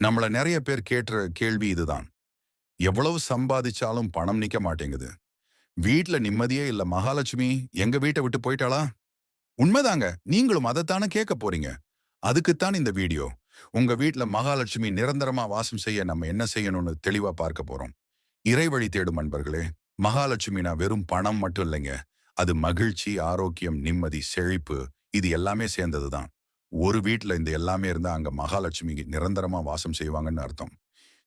நம்மள நெறைய பேர் கேட்ற கேள்வி இதுதான். எவ்வளவு சம்பாதிச்சாலும் பணம் நிக்க மாட்டேங்குது. வீட்ல நிம்மதியே இல்ல. மகாலட்சுமி எங்க வீட்ட விட்டு போயிட்டாளா? உண்மைதாங்க. நீங்களும் அதத்தானே கேட்க போறீங்க. அதுக்குத்தான் இந்த வீடியோ. உங்க வீட்ல மகாலட்சுமி நிரந்தரமா வாசம் செய்ய நம்ம என்ன செய்யணும்னு தெளிவா பார்க்க போறோம். இறைவழி தேடும் அன்பர்களே, மகாலட்சுமினா வெறும் பணம் மட்டும் இல்லைங்க. அது மகிழ்ச்சி, ஆரோக்கியம், நிம்மதி, செழிப்பு இது எல்லாமே சேர்ந்தது தான். ஒரு வீட்ல இந்த எல்லாமே இருந்தா அங்க மகாலட்சுமி நிரந்தரமா வாசம் செய்வாங்கன்னு அர்த்தம்.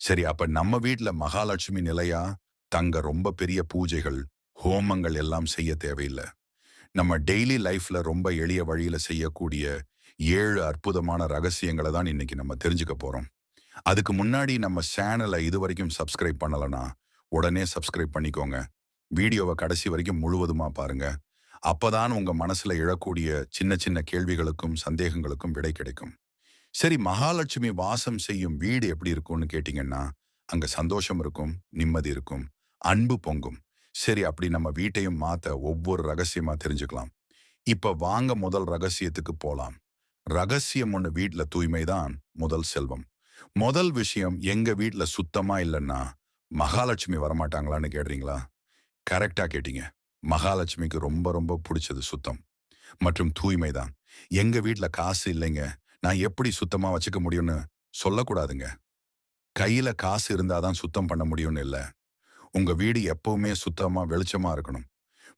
சரி, அப்ப நம்ம வீட்ல மகாலட்சுமி நிலையா தங்க ரொம்ப பெரிய பூஜைகள், ஹோமங்கள் எல்லாம் செய்ய தேவையில்ல. நம்ம டெய்லி லைஃப்ல ரொம்ப எளிய வழியில செய்யக்கூடிய 7 அற்புதமான ரகசியங்கள தான் இன்னைக்கு நம்ம தெரிஞ்சுக்க போறோம். அதுக்கு முன்னாடி நம்ம சேனல இதுவரைக்கும் சப்ஸ்கிரைப் பண்ணலனா, உடனே சப்ஸ்கிரைப் பண்ணிக்கோங்க. வீடியோவ கடைசி வரைக்கும் முழுவதுமா பாருங்க. அப்பதான் உங்க மனசுல எழக்கூடிய சின்ன சின்ன கேள்விகளுக்கும், சந்தேகங்களுக்கும் விடை கிடைக்கும். சரி, மகாலட்சுமி வாசம் செய்யும் வீடு எப்படி இருக்கும்னு கேட்டீங்கன்னா, அங்க சந்தோஷம் இருக்கும், நிம்மதி இருக்கும், அன்பு பொங்கும். சரி, அப்படி நம்ம வீட்டையும் மாத்த ஒவ்வொரு ரகசியமா தெரிஞ்சுக்கலாம். இப்ப வாங்க முதல் ரகசியத்துக்கு போலாம். ரகசியம் ஒண்ணு, வீட்ல தூய்மைதான் முதல் செல்வம். முதல் விஷயம், எங்க வீட்ல சுத்தமா இல்லன்னா மகாலட்சுமி வரமாட்டாங்களான்னு கேடுறீங்களா? கரெக்ட்டா கேட்டீங்க. மகாலட்சுமிக்கு ரொம்ப ரொம்ப புடிச்சது சுத்தம் மற்றும் தூய்மை தான். எங்க வீட்ல காசு இல்லைங்க, நான் எப்படி சுத்தமா வச்சுக்க முடியும்னு சொல்லக்கூடாதுங்க. கையில காசு இருந்தா தான் சுத்தம் பண்ண முடியும்னு இல்ல. உங்க வீடு எப்பவுமே சுத்தமா, வெளிச்சமா இருக்கணும்.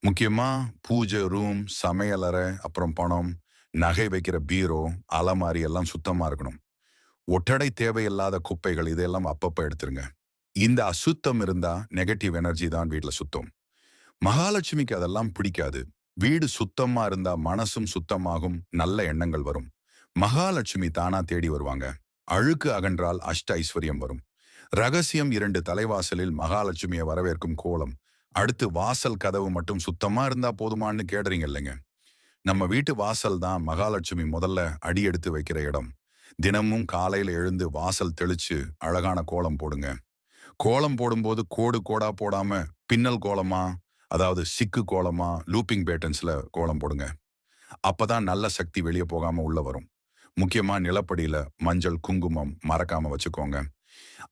முக்கியமா பூஜை ரூம், சமையலறை, அப்புறம் பணம், நகை வைக்கிற பீரோ, அலமாரி எல்லாம் சுத்தமா இருக்கணும். ஒட்டடை தேவையில்லாத குப்பைகள் இதெல்லாம் அப்பப்ப எடுத்துருங்க. இந்த அசுத்தம் இருந்தா நெகட்டிவ் எனர்ஜி தான் வீட்ல சுத்தம். மகாலட்சுமிக்கு அதெல்லாம் பிடிக்காது. வீடு சுத்தமா இருந்தா மனசும் சுத்தமாகும், நல்ல எண்ணங்கள் வரும். மகாலட்சுமி தானா தேடி வருவாங்க. அழுக்கு அகன்றால் அஷ்ட ஐஸ்வர்யம் வரும். ரகசியம் 2 தலைவாசலில் மகாலட்சுமியை வரவேற்கும் கோலம். அடுத்து வாசல் கதவு மட்டும் சுத்தமா இருந்தா போதுமான்னு கேடுறீங்க இல்லைங்க. நம்ம வீட்டு வாசல் தான் மகாலட்சுமி முதல்ல அடி எடுத்து வைக்கிற இடம். தினமும் காலையில எழுந்து வாசல் தெளிச்சு அழகான கோலம் போடுங்க. கோலம் போடும்போது கோடு கோடா போடாம பின்னல் கோலமா, அதாவது சிக்கு கோலமா, லூப்பிங் பேட்டர்ன்ஸ்ல கோலம் போடுங்க. அப்பதான் நல்ல சக்தி வெளியே போகாம உள்ள வரும். முக்கியமா நிலப்படியில மஞ்சள், குங்குமம் மறக்காம வச்சுக்கோங்க.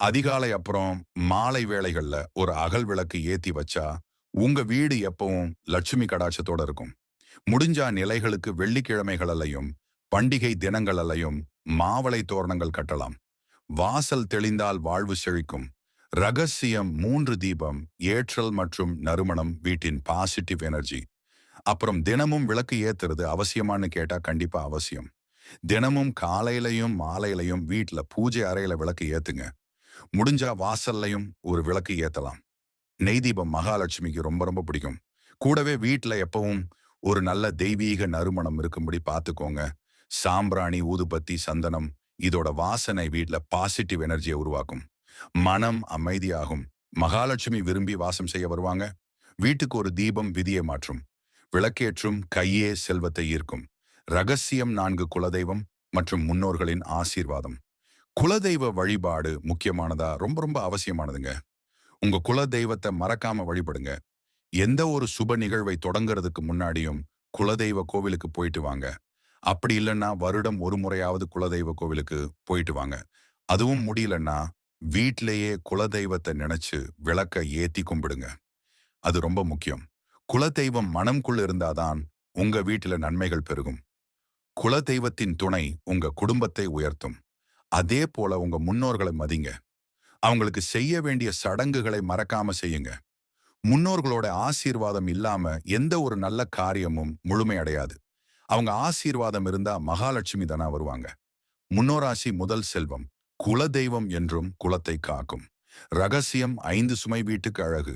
அதிகாலை அப்புறம் மாலை வேளைகள்ல ஒரு அகல் விளக்கு ஏத்தி வச்சா உங்க வீடு எப்பவும் லட்சுமி கடாட்சத்தோட இருக்கும். முடிஞ்சா நிலைகளுக்கு வெள்ளிக்கிழமைகளிலையும் பண்டிகை தினங்களிலையும் மாவளை தோரணங்கள் கட்டலாம். வாசல் தெளிந்தால் வாழ்வு செழிக்கும். ரகசியம் 3 தீபம், ஏற்றல் மற்றும் நறுமணம் வீட்டின் பாசிட்டிவ் எனர்ஜி. அப்புறம் தினமும் விளக்கு ஏத்துறது அவசியமான்னு கேட்டா கண்டிப்பா அவசியம். தினமும் காலையிலையும் மாலையிலையும் வீட்ல பூஜை அறையில விளக்கு ஏத்துங்க. முடிஞ்சா வாசல்லையும் ஒரு விளக்கு ஏத்தலாம். நெய் தீபம் மகாலட்சுமிக்கு ரொம்ப ரொம்ப பிடிக்கும். கூடவே வீட்ல எப்பவும் ஒரு நல்ல தெய்வீக நறுமணம் இருக்கும்படி பார்த்துக்கோங்க. சாம்பிராணி, ஊதுபத்தி, சந்தனம் இதோட வாசனை வீட்ல பாசிட்டிவ் எனர்ஜியை உருவாக்கும். மனம் அமைதியாகும். மகாலட்சுமி விரும்பி வாசம் செய்ய வருவாங்க. வீட்டுக்கு ஒரு தீபம் விதியை மாற்றும். விளக்கேற்றும் கையே செல்வத்தை ஈர்க்கும். ரகசியம் 4 குலதெய்வம் மற்றும் முன்னோர்களின் ஆசீர்வாதம். குலதெய்வ வழிபாடு முக்கியமானதா? ரொம்ப ரொம்ப அவசியமானதுங்க. உங்க குலதெய்வத்தை மறக்காம வழிபடுங்க. எந்த ஒரு சுப நிகழ்வை தொடங்குறதுக்கு முன்னாடியும் குலதெய்வ கோவிலுக்கு போயிட்டு வாங்க. அப்படி இல்லைன்னா வருடம் ஒரு முறையாவது குலதெய்வ கோவிலுக்கு போயிட்டு வாங்க. அதுவும் முடியலன்னா வீட்டிலேயே குலதெய்வத்தை நினைச்சு விளக்க ஏத்தி கும்பிடுங்க. அது ரொம்ப முக்கியம். குலதெய்வம் மனம்குள்ள இருந்தாதான் உங்க வீட்டுல நன்மைகள் பெருகும். குலதெய்வத்தின் துணை உங்க குடும்பத்தை உயர்த்தும். அதே போல உங்க முன்னோர்களை மதிங்க. அவங்களுக்கு செய்ய வேண்டிய சடங்குகளை மறக்காம செய்யுங்க. முன்னோர்களோட ஆசீர்வாதம் இல்லாம எந்த ஒரு நல்ல காரியமும் முழுமை அடையாது. அவங்க ஆசீர்வாதம் இருந்தா மகாலட்சுமி தானா வருவாங்க. முன்னோராசி முதல் செல்வம். குலதெய்வம் என்றும் குலத்தை காக்கும். ரகசியம் 5 சுமை வீட்டுக்கு அழகு.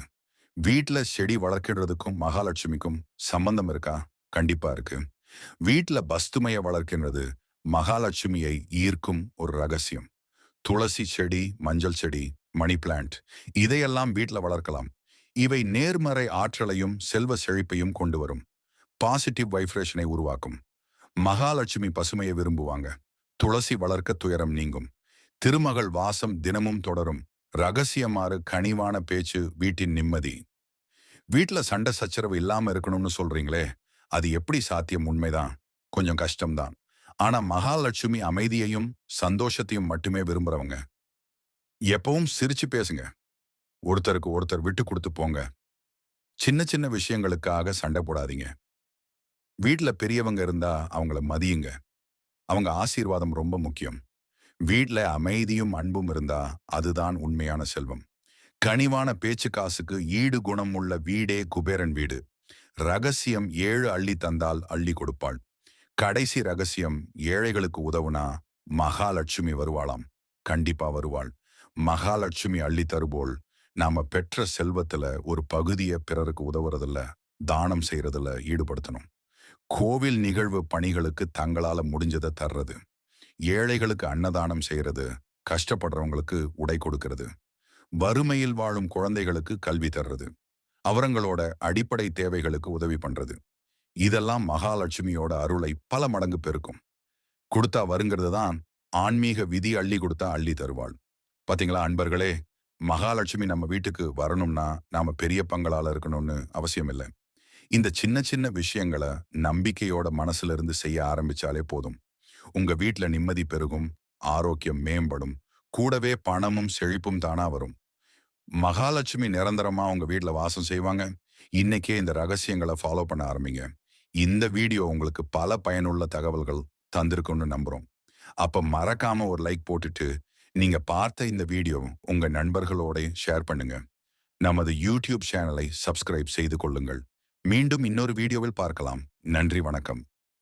வீட்ல செடி வளர்க்கிறதுக்கும் மகாலட்சுமிக்கும் சம்பந்தம் இருக்கா? கண்டிப்பா இருக்கு. வீட்ல பஸ்துமைய வளர்க்கின்றது மகாலட்சுமியை ஈர்க்கும் ஒரு ரகசியம். துளசி செடி, மஞ்சள் செடி, மணி பிளான்ட் இதையெல்லாம் வீட்ல வளர்க்கலாம். இவை நேர்மறை ஆற்றலையும் செல்வ செழிப்பையும் கொண்டு வரும். பாசிட்டிவ் வைப்ரேஷனை உருவாக்கும். மகாலட்சுமி பசுமையை விரும்புவாங்க. துளசி வளர்க்க துயரம் நீங்கும். திருமகள் வாசம் தினமும் தொடரும். ரகசியமாறு கனிவான பேச்சு வீட்டின் நிம்மதி. வீட்ல சண்டை சச்சரவு இல்லாம இருக்கணும்னு சொல்றீங்களே, அது எப்படி சாத்தியம்? உண்மைதான், கொஞ்சம் கஷ்டம்தான். ஆனா மகாலட்சுமி அமைதியையும் சந்தோஷத்தையும் மட்டுமே விரும்புறவங்க. எப்பவும் சிரிச்சு பேசுங்க. ஒருத்தருக்கு ஒருத்தர் விட்டு கொடுத்து போங்க. சின்ன சின்ன விஷயங்களுக்காக சண்டை போடாதீங்க. வீட்ல பெரியவங்க இருந்தா அவங்கள மதியுங்க. அவங்க ஆசீர்வாதம் ரொம்ப முக்கியம். வீட்ல அமைதியும் அன்பும் இருந்தா அதுதான் உண்மையான செல்வம். கனிவான பேச்சு காசுக்கு ஈடு குணம் உள்ள வீடே குபேரன் வீடு. ரகசியம் 7 அள்ளி தந்தால் அள்ளி கொடுப்பாள். கடைசி ரகசியம் ஏழைகளுக்கு உதவுனா மகாலட்சுமி வருவாளாம். கண்டிப்பா வருவாள். மகாலட்சுமி அள்ளி தருபோல் நாம பெற்ற செல்வத்துல ஒரு பகுதியை பிறருக்கு உதவுறதில்ல, தானம் செய்யறதுல ஈடுபடுத்தணும். கோவில் நிகழ்வு பணிகளுக்கு தங்களால முடிஞ்சதை தர்றது, ஏழைகளுக்கு அன்னதானம் செய்யறது, கஷ்டப்படுறவங்களுக்கு உடை கொடுக்கிறது, வறுமையில் வாழும் குழந்தைகளுக்கு கல்வி தர்றது, அவங்களோட அடிப்படை தேவைகளுக்கு உதவி பண்றது. இதெல்லாம் மகாலட்சுமியோட அருளை பல மடங்கு பெருக்கும். கொடுத்தா வருங்கிறது தான் ஆன்மீக விதி. அள்ளி கொடுத்தா அள்ளி தருவாள். பாத்தீங்களா அன்பர்களே, மகாலட்சுமி நம்ம வீட்டுக்கு வரணும்னா நாம பெரிய பங்களால இருக்கணும்னு அவசியம் இல்லை. இந்த சின்ன சின்ன விஷயங்களை நம்பிக்கையோட மனசுல இருந்து செய்ய ஆரம்பிச்சாலே போதும். உங்க வீட்ல நிம்மதி பெருகும், ஆரோக்கியம் மேம்படும், கூடவே பணமும் செழிப்பும் தானா வரும். மகாலட்சுமி நிரந்தரமா உங்க வீட்ல வாசம் செய்வாங்க. இன்னைக்கே இந்த ரகசியங்களை ஃபாலோ பண்ண ஆரம்பிங்க. இந்த வீடியோ உங்களுக்கு பல பயனுள்ள தகவல்கள் தந்திருக்கும்னு நம்புறோம். அப்ப மறக்காம ஒரு லைக் போட்டுட்டு நீங்க பார்த்த இந்த வீடியோ உங்க நண்பர்களோட ஷேர் பண்ணுங்க. நமது யூடியூப் சேனலை சப்ஸ்கிரைப் செய்து கொள்ளுங்கள். மீண்டும் இன்னொரு வீடியோவில் பார்க்கலாம். நன்றி, வணக்கம்.